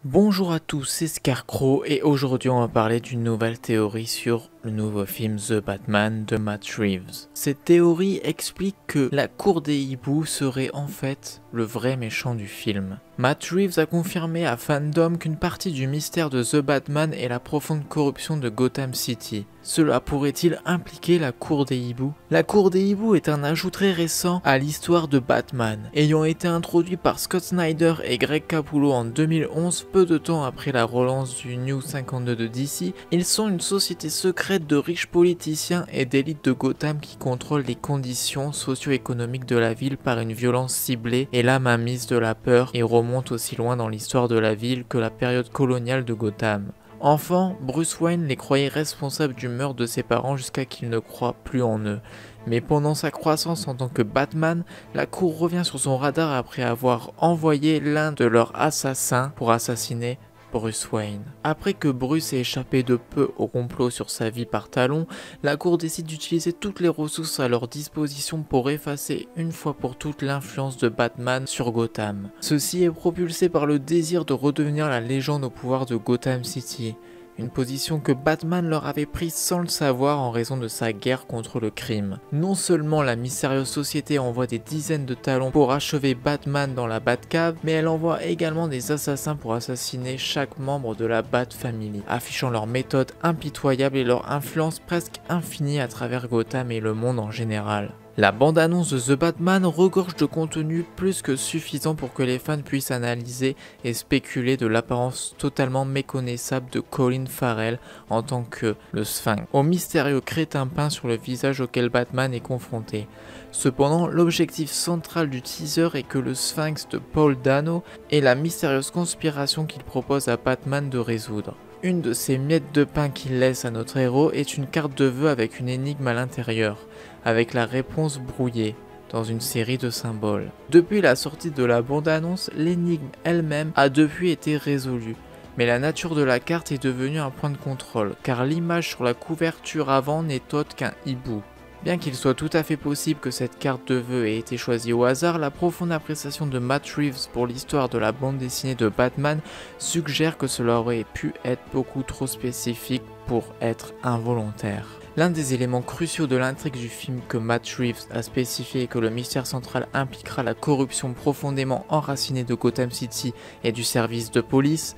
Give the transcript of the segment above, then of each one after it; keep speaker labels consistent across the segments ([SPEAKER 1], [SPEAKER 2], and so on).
[SPEAKER 1] Bonjour à tous, c'est Scarecrow et aujourd'hui on va parler d'une nouvelle théorie sur le nouveau film The Batman de Matt Reeves. Cette théorie explique que la cour des hiboux serait en fait le vrai méchant du film. Matt Reeves a confirmé à Fandom qu'une partie du mystère de The Batman est la profonde corruption de Gotham City. Cela pourrait-il impliquer la cour des hiboux? La cour des hiboux est un ajout très récent à l'histoire de Batman, ayant été introduit par Scott Snyder et Greg Capullo en 2011, peu de temps après la relance du New 52 de DC. Ils sont une société secrète de riches politiciens et d'élites de Gotham qui contrôlent les conditions socio-économiques de la ville par une violence ciblée et la mainmise de la peur, et remonte aussi loin dans l'histoire de la ville que la période coloniale de Gotham. Enfant, Bruce Wayne les croyait responsables du meurtre de ses parents jusqu'à qu'il ne croie plus en eux. Mais pendant sa croissance en tant que Batman, la cour revient sur son radar après avoir envoyé l'un de leurs assassins pour assassiner Bruce Wayne. Après que Bruce ait échappé de peu au complot sur sa vie par Talon, la cour décide d'utiliser toutes les ressources à leur disposition pour effacer une fois pour toutes l'influence de Batman sur Gotham. Ceci est propulsé par le désir de redevenir la légende au pouvoir de Gotham City. Une position que Batman leur avait prise sans le savoir en raison de sa guerre contre le crime. Non seulement la mystérieuse société envoie des dizaines de talons pour achever Batman dans la Batcave, mais elle envoie également des assassins pour assassiner chaque membre de la Bat Family, affichant leur méthode impitoyable et leur influence presque infinie à travers Gotham et le monde en général. La bande-annonce de The Batman regorge de contenu plus que suffisant pour que les fans puissent analyser et spéculer de l'apparence totalement méconnaissable de Colin Farrell en tant que le Sphinx, au mystérieux crétin peint sur le visage auquel Batman est confronté. Cependant, l'objectif central du teaser est que le Sphinx de Paul Dano est la mystérieuse conspiration qu'il propose à Batman de résoudre. Une de ces miettes de pain qu'il laisse à notre héros est une carte de vœux avec une énigme à l'intérieur, avec la réponse brouillée dans une série de symboles. Depuis la sortie de la bande-annonce, l'énigme elle-même a depuis été résolue, mais la nature de la carte est devenue un point de contrôle, car l'image sur la couverture avant n'est autre qu'un hibou. Bien qu'il soit tout à fait possible que cette carte de vœux ait été choisie au hasard, la profonde appréciation de Matt Reeves pour l'histoire de la bande dessinée de Batman suggère que cela aurait pu être beaucoup trop spécifique pour être involontaire. L'un des éléments cruciaux de l'intrigue du film que Matt Reeves a spécifié est que le mystère central impliquera la corruption profondément enracinée de Gotham City et du service de police.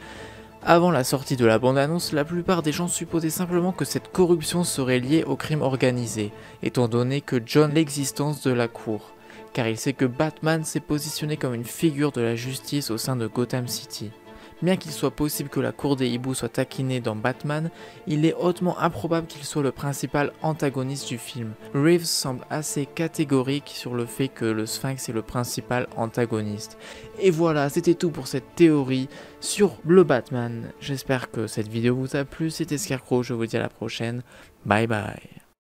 [SPEAKER 1] Avant la sortie de la bande-annonce, la plupart des gens supposaient simplement que cette corruption serait liée au crime organisé, étant donné que John l'existence de la cour, car il sait que Batman s'est positionné comme une figure de la justice au sein de Gotham City. Bien qu'il soit possible que la cour des hiboux soit taquinée dans Batman, il est hautement improbable qu'il soit le principal antagoniste du film. Reeves semble assez catégorique sur le fait que le Sphinx est le principal antagoniste. Et voilà, c'était tout pour cette théorie sur le Batman. J'espère que cette vidéo vous a plu, c'était Scarecrow, je vous dis à la prochaine, bye bye.